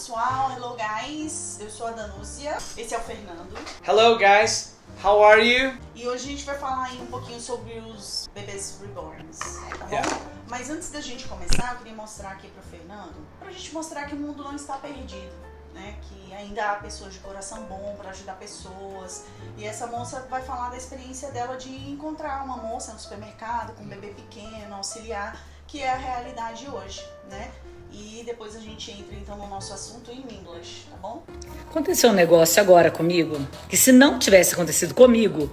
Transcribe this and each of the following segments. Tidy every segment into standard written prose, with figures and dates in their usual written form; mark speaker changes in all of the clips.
Speaker 1: pessoal, hello guys, eu sou a Danúcia, esse é o Fernando.
Speaker 2: Hello guys, how are you?
Speaker 1: E hoje a gente vai falar aí um pouquinho sobre os bebês reborns, tá bom?
Speaker 2: Yeah.
Speaker 1: Mas antes da gente começar, eu queria mostrar aqui pro Fernando, pra gente mostrar que o mundo não está perdido, né? Que ainda há pessoas de coração bom para ajudar pessoas. E essa moça vai falar da experiência dela de encontrar uma moça no supermercado com um bebê pequeno, auxiliar, que é a realidade hoje, né? E depois a gente entra então no nosso assunto em inglês, tá bom?
Speaker 3: Aconteceu um negócio agora comigo, que se não tivesse acontecido comigo,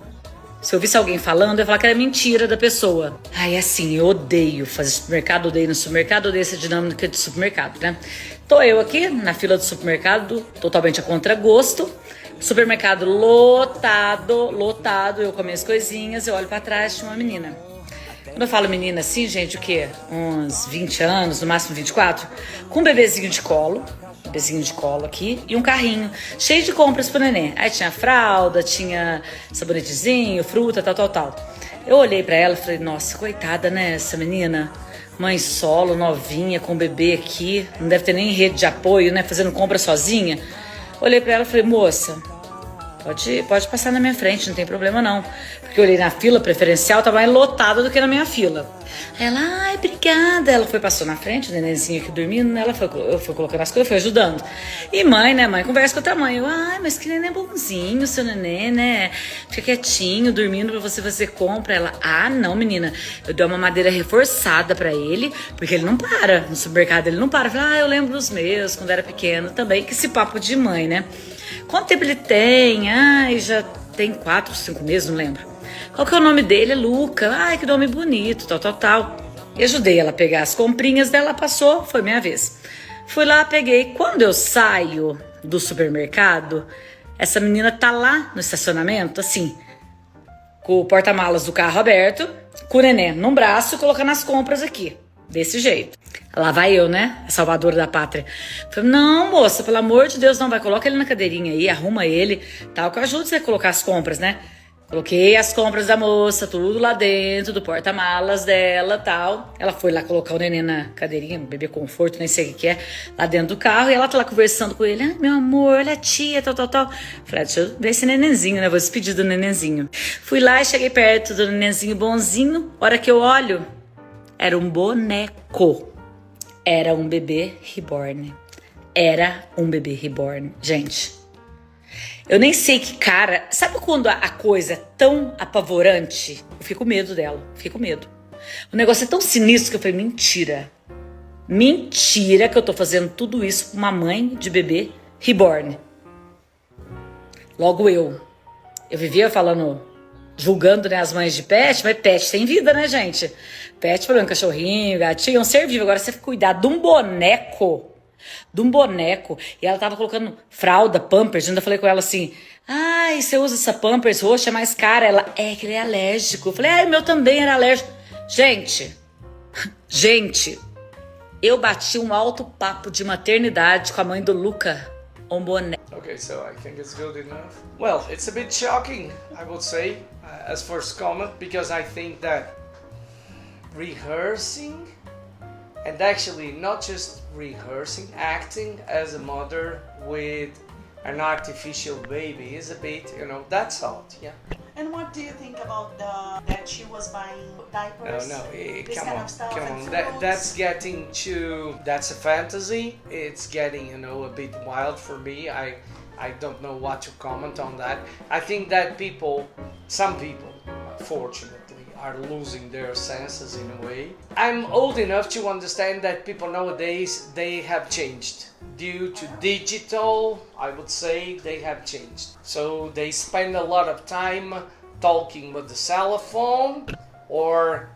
Speaker 3: se eu visse alguém falando, eu ia falar que era mentira da pessoa. Ai, assim, eu odeio fazer supermercado, odeio no supermercado, odeio essa dinâmica de supermercado, né? Tô eu aqui na fila do supermercado, totalmente a contragosto. Supermercado lotado, eu com minhas coisinhas, eu olho pra trás, tinha uma menina. Quando eu falo menina assim, gente, o quê? Uns 20 anos, no máximo 24, com um bebezinho de colo aqui, e um carrinho cheio de compras pro neném. Aí tinha fralda, tinha sabonetezinho, fruta, tal. Eu olhei pra ela e falei, nossa, coitada, né, essa menina, mãe solo, novinha, com o bebê aqui, não deve ter nem rede de apoio, né, fazendo compra sozinha. Olhei pra ela e falei, moça, pode passar na minha frente, não tem problema não. Porque eu olhei na fila preferencial, tava mais lotada do que na minha fila. Aí ela, ai, obrigada. Ela passou na frente, o nenenzinho aqui dormindo, ela eu fui colocando as coisas, foi ajudando. E mãe, né, mãe conversa com outra mãe. Eu, ai, mas que neném bonzinho, seu neném, né? Fica quietinho, dormindo pra você fazer compra. Ela, ah, não, menina, eu dei uma madeira reforçada pra ele, porque ele não para, no supermercado ele não para. Eu falei, eu lembro dos meus, quando era pequeno também, que esse papo de mãe, né? Quanto tempo ele tem? Ai, já tem 4, 5 meses, não lembro. Qual que é o nome dele? É Luca. Ai, que nome bonito, tal. E ajudei ela a pegar as comprinhas dela, passou, foi minha vez. Fui lá, peguei. Quando eu saio do supermercado, essa menina tá lá no estacionamento, assim, com o porta-malas do carro aberto, com o neném num braço, colocando as compras aqui. Desse jeito. Lá vai eu, né? A salvadora da pátria. Falei, não, moça, pelo amor de Deus, não vai. Coloca ele na cadeirinha aí, arruma ele, tal, que eu ajudo você a colocar as compras, né? Coloquei as compras da moça, tudo lá dentro do porta-malas dela, tal. Ela foi lá colocar o neném na cadeirinha, bebê conforto, nem sei o que é, lá dentro do carro. E ela tá lá conversando com ele. Ai, meu amor, olha a tia, tal. Falei, deixa eu ver esse nenenzinho, né? Vou despedir do nenenzinho. Fui lá e cheguei perto do nenenzinho bonzinho. Hora que eu olho, era um boneco. Era um bebê reborn. Gente, eu nem sei que cara... Sabe quando a coisa é tão apavorante? Eu fiquei com medo dela. O negócio é tão sinistro que eu falei, mentira que eu tô fazendo tudo isso pra uma mãe de bebê reborn. Logo eu vivia falando... Julgando, né, as mães de pet, mas pet tem vida, né, gente? Pet, por exemplo, cachorrinho, gatinho, é um ser vivo. Agora você cuidar de um boneco, e ela tava colocando fralda, pampers, ainda falei com ela assim, ai, você usa essa pampers roxa, é mais cara. Ela, é que ele é alérgico. Eu falei, ai, o meu também era alérgico. Gente, eu bati um alto papo de maternidade com a mãe do Luca, um boneco.
Speaker 2: Okay, so I think it's good enough. Well, it's a bit shocking, I would say, as first comment, because I think that rehearsing, and actually not just rehearsing, acting as a mother with an artificial baby is a bit, that's odd, yeah.
Speaker 1: And what do you think about that she was buying diapers?
Speaker 2: No,
Speaker 1: this
Speaker 2: come
Speaker 1: kind
Speaker 2: on,
Speaker 1: of stuff
Speaker 2: come
Speaker 1: and
Speaker 2: on.
Speaker 1: fruits?
Speaker 2: That's getting that's a fantasy. It's getting, a bit wild for me. I don't know what to comment on that. I think that some people, fortunately, are losing their senses in a way. I'm old enough to understand that people nowadays, they have changed. Due to digital, I would say they have changed. So they spend a lot of time talking with the cell phone or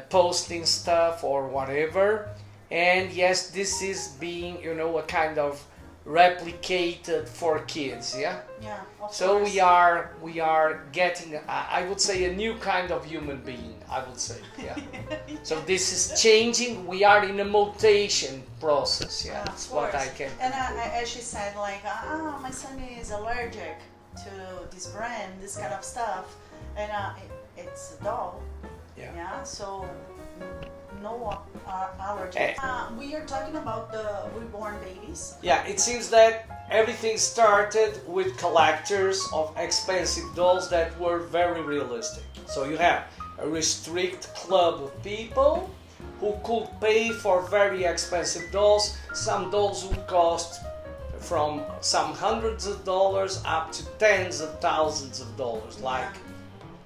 Speaker 2: posting stuff or whatever. And yes, this is being, a kind of replicated for kids, yeah?
Speaker 1: Yeah, of
Speaker 2: So
Speaker 1: course.
Speaker 2: we are getting, I would say, a new kind of human being, I would say, yeah. So this is changing, we are in a mutation process, yeah, that's what I can
Speaker 1: And as she said, like, my son is allergic to this brand, this kind of stuff, and it's a doll,
Speaker 2: yeah.
Speaker 1: yeah, so no allergy.
Speaker 2: Eh.
Speaker 1: We are talking about the reborn babies.
Speaker 2: Yeah, it seems that everything started with collectors of expensive dolls that were very realistic. So you have a restrict club of people who could pay for very expensive dolls. Some dolls would cost from some hundreds of dollars up to tens of thousands of dollars, like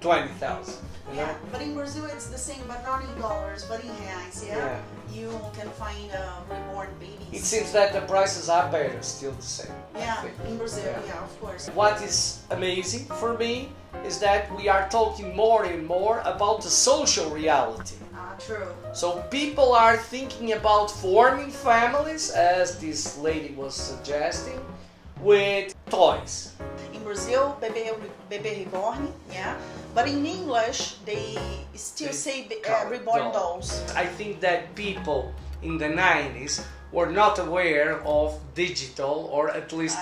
Speaker 2: 20,000. You know?
Speaker 1: Yeah, but in Brazil it's the same, but not in dollars, but in reais. Yeah, you can find reborn babies.
Speaker 2: It seems that the prices are better, still the same. I
Speaker 1: Yeah,
Speaker 2: think.
Speaker 1: in Brazil, yeah, of course.
Speaker 2: What is amazing for me is that we are talking more and more about the social reality.
Speaker 1: True.
Speaker 2: So people are thinking about forming families, as this lady was suggesting, with toys.
Speaker 1: In Brazil, bebê reborn, yeah. But in English, they still say reborn dolls.
Speaker 2: I think that people in the 90s were not aware of digital, or at least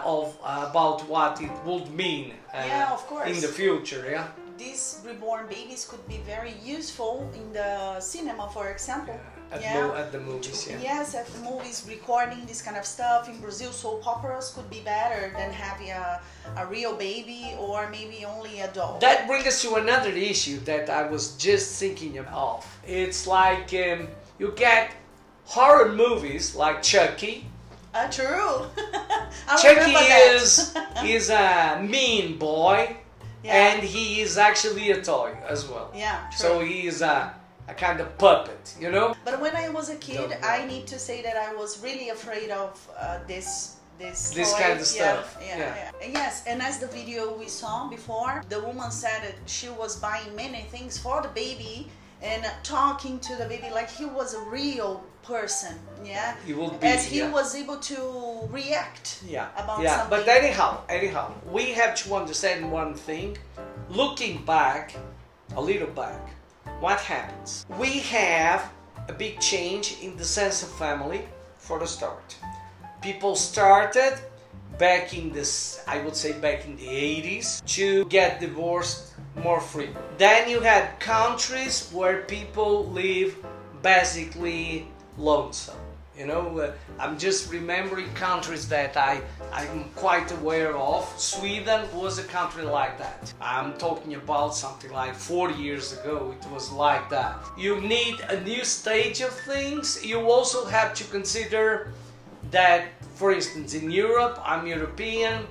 Speaker 2: of about what it would mean
Speaker 1: Yeah, of course.
Speaker 2: in the future. Yeah.
Speaker 1: These reborn babies could be very useful in the cinema, for example.
Speaker 2: At the movies, yeah.
Speaker 1: Yes, at the movies, recording this kind of stuff. In Brazil, soap operas could be better than having a real baby or maybe only a doll.
Speaker 2: That brings us to another issue that I was just thinking of. It's like you get horror movies like Chucky.
Speaker 1: True. I
Speaker 2: Chucky
Speaker 1: remember that.
Speaker 2: is a mean boy.
Speaker 1: Yeah.
Speaker 2: And he is actually a toy as well.
Speaker 1: Yeah, true.
Speaker 2: So he is a kind of puppet, you know?
Speaker 1: But when I was a kid, I need to say that I was really afraid of this toy.
Speaker 2: kind of stuff.
Speaker 1: Yeah. Yes, and as the video we saw before, the woman said that she was buying many things for the baby and talking to the baby like he was a real person. Yeah,
Speaker 2: He will be.
Speaker 1: as he was able to react. About something.
Speaker 2: But anyhow, we have to understand one thing. Looking back, a little back, what happens? We have a big change in the sense of family for the start. People started back in this, I would say back in the 80s, to get divorced more free. Then you had countries where people live basically lonesome. You know, I'm just remembering countries that I'm quite aware of. Sweden was a country like that. I'm talking about something like 40 years ago, it was like that. You need a new stage of things. You also have to consider that, for instance, in Europe, I'm European,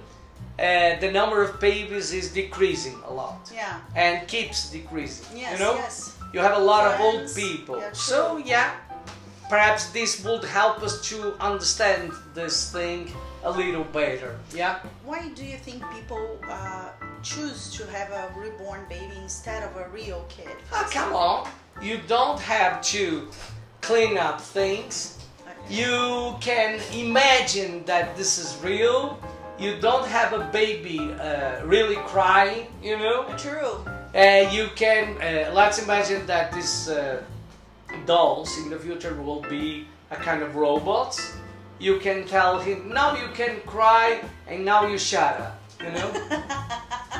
Speaker 2: the number of babies is decreasing a lot.
Speaker 1: Yeah.
Speaker 2: And keeps decreasing.
Speaker 1: Yes,
Speaker 2: you know?
Speaker 1: yes.
Speaker 2: You have a lot of old
Speaker 1: Friends.
Speaker 2: people.
Speaker 1: Yeah,
Speaker 2: So
Speaker 1: true.
Speaker 2: yeah, perhaps this would help us to understand this thing a little better. Yeah?
Speaker 1: Why do you think people choose to have a reborn baby instead of a real kid?
Speaker 2: Come on. You don't have to clean up things. You can imagine that this is real. You don't have a baby really crying, you know?
Speaker 1: True.
Speaker 2: You can, let's imagine that these dolls in the future will be a kind of robots. You can tell him, now you can cry and now you shut up, you know?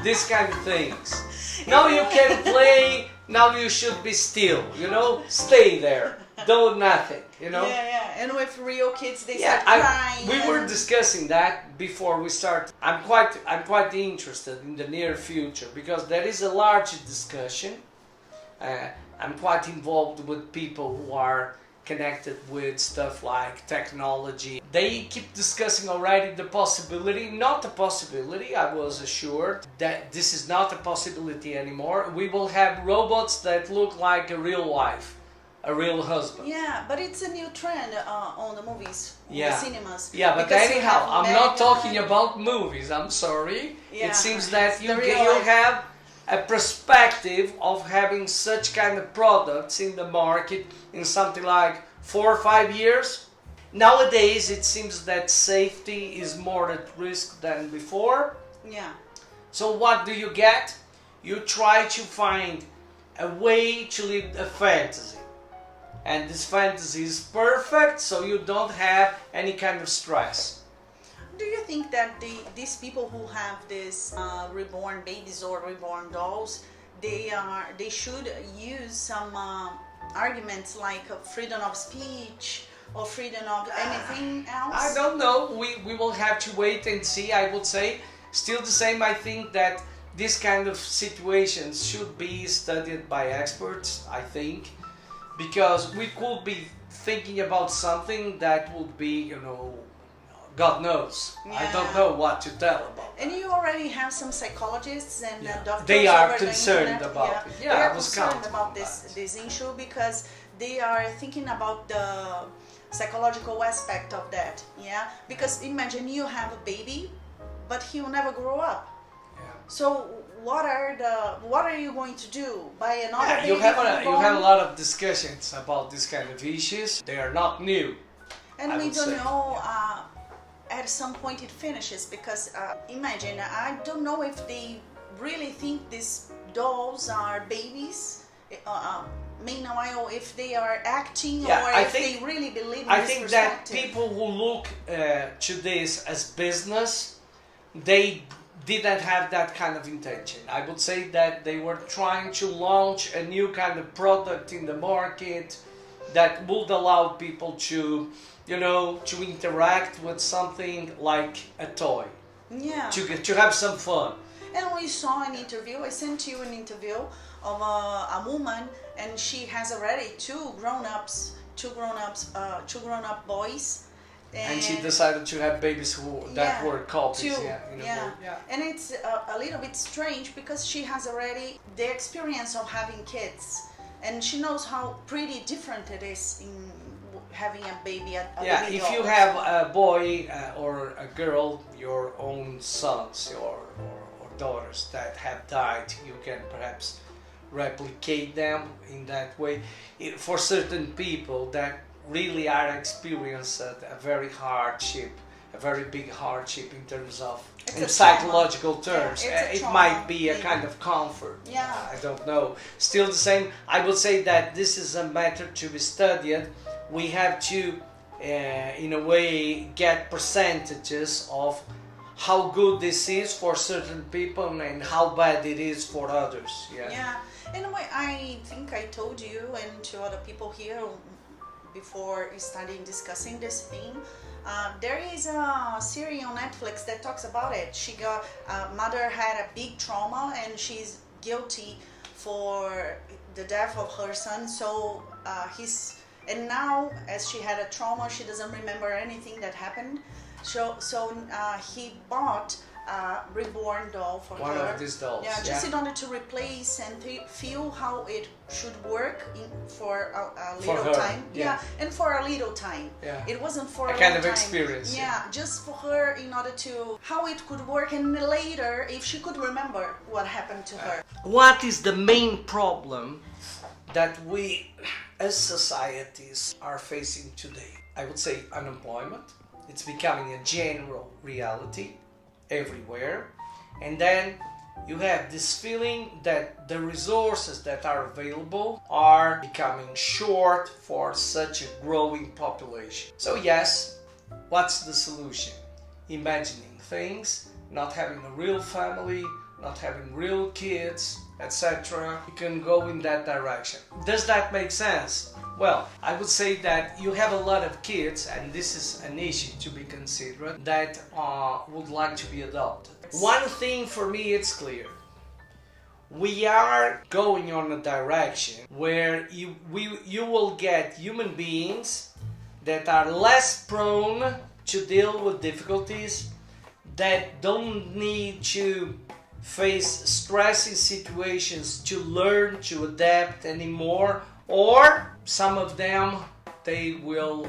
Speaker 2: These kind of things. Now you can play, now you should be still, you know? Stay there, do nothing, you know?
Speaker 1: Yeah. And with real kids, they start crying.
Speaker 2: We were discussing that before we start. I'm quite interested in the near future because there is a large discussion. I'm quite involved with people who are connected with stuff like technology. They keep discussing already the possibility, not the possibility, I was assured that this is not a possibility anymore. We will have robots that look like a real wife, a real husband.
Speaker 1: Yeah, but it's a new trend on the movies,
Speaker 2: Yeah.
Speaker 1: the cinemas.
Speaker 2: Yeah, but
Speaker 1: Because you
Speaker 2: anyhow,
Speaker 1: have
Speaker 2: I'm not
Speaker 1: Megan.
Speaker 2: talking about movies, I'm sorry.
Speaker 1: Yeah,
Speaker 2: It seems that
Speaker 1: it's
Speaker 2: you
Speaker 1: the real
Speaker 2: you
Speaker 1: life.
Speaker 2: have a perspective of having such kind of products in the market in something like 4 or 5 years. Nowadays, it seems that safety is more at risk than before.
Speaker 1: Yeah.
Speaker 2: So what do you get? You try to find a way to live a fantasy. And this fantasy is perfect, so you don't have any kind of stress.
Speaker 1: Do you think that these people who have these reborn babies or reborn dolls, they should use some arguments like freedom of speech or freedom of anything else?
Speaker 2: I don't know. We will have to wait and see. I would say still the same. I think that this kind of situations should be studied by experts. I think because we could be thinking about something that would be, God knows. I don't know what to tell about.
Speaker 1: And you already have some psychologists and doctors.
Speaker 2: They are
Speaker 1: over the
Speaker 2: concerned
Speaker 1: internet.
Speaker 2: about it.
Speaker 1: They
Speaker 2: Yeah,
Speaker 1: are
Speaker 2: I was
Speaker 1: concerned
Speaker 2: counting
Speaker 1: about
Speaker 2: on
Speaker 1: this issue because they are thinking about the psychological aspect of that. Yeah, because imagine you have a baby, but he will never grow up.
Speaker 2: Yeah.
Speaker 1: So what are you going to do? Buy another baby?
Speaker 2: You have a lot of discussions about this kind of issues. They are not new.
Speaker 1: And
Speaker 2: I
Speaker 1: we
Speaker 2: would
Speaker 1: don't
Speaker 2: say.
Speaker 1: know, at some point it finishes because imagine, I don't know if they really think these dolls are babies, meanwhile if they are acting or if they really believe in
Speaker 2: I
Speaker 1: this
Speaker 2: think that
Speaker 1: perspective.
Speaker 2: people who look to this as business, they didn't have that kind of intention. I would say that they were trying to launch a new kind of product in the market that would allow people to to interact with something like a toy.
Speaker 1: Yeah.
Speaker 2: To have some fun.
Speaker 1: And we saw an interview, I sent you an interview of a woman, and she has already two grown-up boys.
Speaker 2: And she decided to have babies that were copies.
Speaker 1: And it's a little bit strange because she has already the experience of having kids, and she knows how pretty different it is in having a baby. Baby
Speaker 2: if
Speaker 1: doll.
Speaker 2: you have a boy or a girl, your own sons or daughters that have died, you can perhaps replicate them in that way. For certain people that really are experienced a very big hardship in terms of psychological terms. It might be a kind of comfort.
Speaker 1: Yeah.
Speaker 2: I don't know. Still the same. I would say that this is a matter to be studied. We have to, in a way, get percentages of how good this is for certain people and how bad it is for others.
Speaker 1: Yeah. Anyway, I think I told you and to other people here before starting discussing this theme. There is a series on Netflix that talks about it. Mother had a big trauma and she's guilty for the death of her son. So and now as she had a trauma, she doesn't remember anything that happened. So he bought a reborn doll for her.
Speaker 2: One of these dolls.
Speaker 1: Just in order to replace and feel how it should work for a little time. And for a little time. It wasn't for a
Speaker 2: kind of
Speaker 1: time.
Speaker 2: experience.
Speaker 1: Just for her in order to how it could work, and later if she could remember what happened to her.
Speaker 2: What is the main problem that we as societies are facing today? I would say unemployment. It's becoming a general reality everywhere. And then you have this feeling that the resources that are available are becoming short for such a growing population. So yes, what's the solution? Imagining things, not having a real family, not having real kids, etc. You can go in that direction. Does that make sense? Well, I would say that you have a lot of kids, and this is an issue to be considered, that would like to be adopted. One thing for me, it's clear. We are going on a direction where you will get human beings that are less prone to deal with difficulties, that don't need to face stressing situations to learn to adapt anymore, or some of them, they will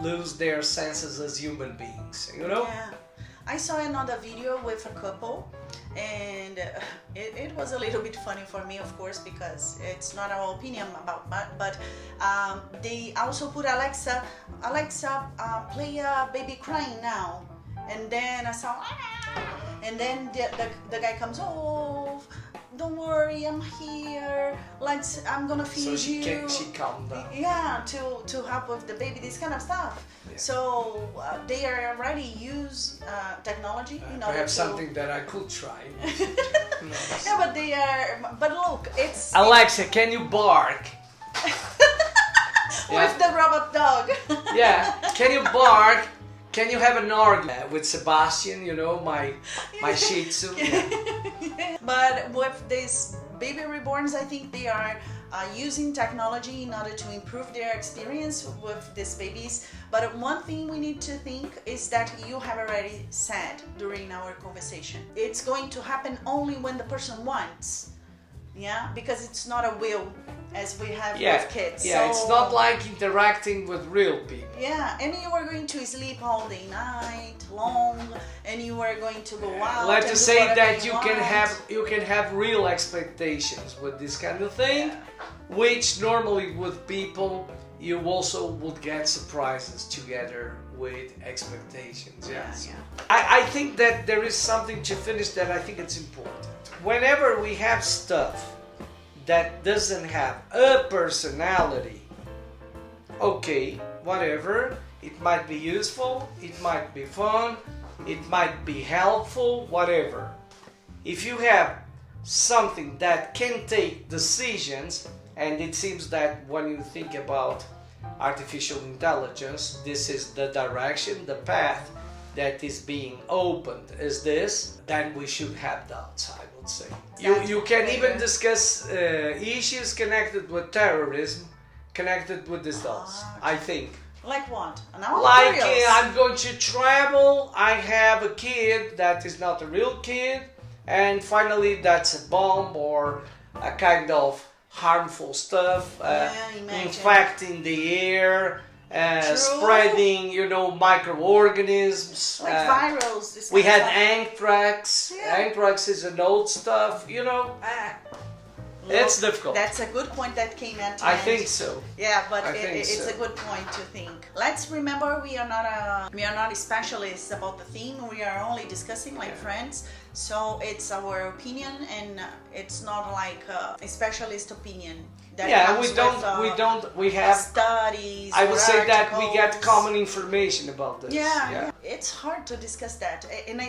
Speaker 2: lose their senses as human beings,
Speaker 1: Yeah. I saw another video with a couple, and it was a little bit funny for me, of course, because it's not our opinion about that, but they also put Alexa, play a baby crying now. And then I saw, and then the guy comes, oh, don't worry, I'm here. I'm gonna feed you.
Speaker 2: So she calmed down.
Speaker 1: Yeah, to help with the baby, this kind of stuff. Yeah. So they are already use technology in order
Speaker 2: perhaps
Speaker 1: to...
Speaker 2: something that I could try.
Speaker 1: Yeah, but they are. But look, it's
Speaker 2: Alexa, can you bark? Yeah.
Speaker 1: With the robot dog.
Speaker 2: Yeah. Can you bark? Can you have an argument with Sebastian? You know, my Shih Tzu. Yeah.
Speaker 1: But with these baby reborns, I think they are using technology in order to improve their experience with these babies. But one thing we need to think is that you have already said during our conversation. It's going to happen only when the person wants. Yeah, because it's not a will as we have with kids.
Speaker 2: Yeah,
Speaker 1: so,
Speaker 2: it's not like interacting with real people.
Speaker 1: Yeah, and you are going to sleep all day night long, and you are going to go out.
Speaker 2: Let's
Speaker 1: and
Speaker 2: just
Speaker 1: do
Speaker 2: say
Speaker 1: whatever
Speaker 2: that you
Speaker 1: want.
Speaker 2: can have real expectations with this kind of thing, which normally with people you also would get surprises together with expectations. Yes.
Speaker 1: Yeah.
Speaker 2: I think that there is something to finish that I think it's important. Whenever we have stuff that doesn't have a personality, okay, whatever, it might be useful, it might be fun, it might be helpful, whatever. If you have something that can take decisions, and it seems that when you think about artificial intelligence, this is the direction, the path that is being opened is this, then we should have doubts, I would say. You can even discuss issues connected with terrorism, connected with these dolls, I think.
Speaker 1: Like what? Now
Speaker 2: Like
Speaker 1: I'm curious.
Speaker 2: I'm going to travel, I have a kid that is not a real kid, and finally that's a bomb or a kind of harmful stuff, infecting the air, spreading, microorganisms.
Speaker 1: Like virals. This
Speaker 2: We
Speaker 1: kind
Speaker 2: had
Speaker 1: of
Speaker 2: anthrax.
Speaker 1: Yeah.
Speaker 2: Anthrax is an old stuff, It's difficult.
Speaker 1: That's a good point that came at the
Speaker 2: I
Speaker 1: end.
Speaker 2: think so.
Speaker 1: Yeah, but
Speaker 2: I think
Speaker 1: it's
Speaker 2: so.
Speaker 1: a good point to think. Let's remember we are not specialists about the theme. We are only discussing like friends. So it's our opinion, and it's not like a specialist opinion. That comes
Speaker 2: we have
Speaker 1: studies.
Speaker 2: I would
Speaker 1: or
Speaker 2: say that we get
Speaker 1: articles.
Speaker 2: common information about this.
Speaker 1: Yeah, it's hard to discuss that, and I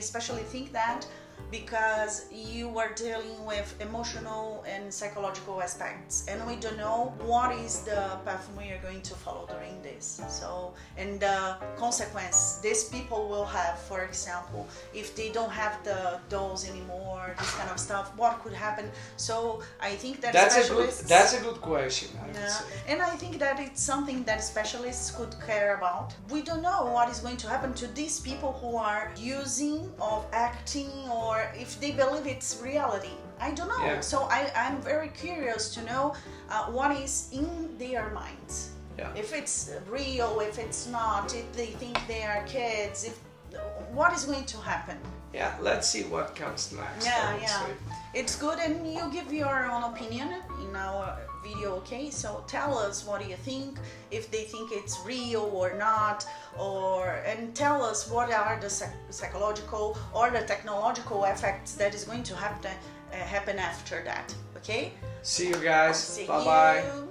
Speaker 1: especially think that because you are dealing with emotional and psychological aspects, and we don't know what is the path we are going to follow during this. So, and the consequence these people will have, for example, if they don't have the dolls anymore, this kind of stuff, what could happen? So I think that
Speaker 2: that's a good question. I would say.
Speaker 1: And I think that it's something that specialists could care about. We don't know what is going to happen to these people who are using or acting, or if they believe it's reality. I don't know.
Speaker 2: Yeah.
Speaker 1: So I'm very curious to know what is in their minds.
Speaker 2: Yeah.
Speaker 1: If it's real, if it's not, if they think they are kids, what is going to happen?
Speaker 2: Yeah, let's see what comes next. I would say.
Speaker 1: It's good, and you give your own opinion in our video, okay? So tell us what do you think, if they think it's real or not, and tell us what are the psychological or the technological effects that is going to happen after that, okay?
Speaker 2: See you guys.
Speaker 1: See
Speaker 2: Bye-bye.
Speaker 1: you.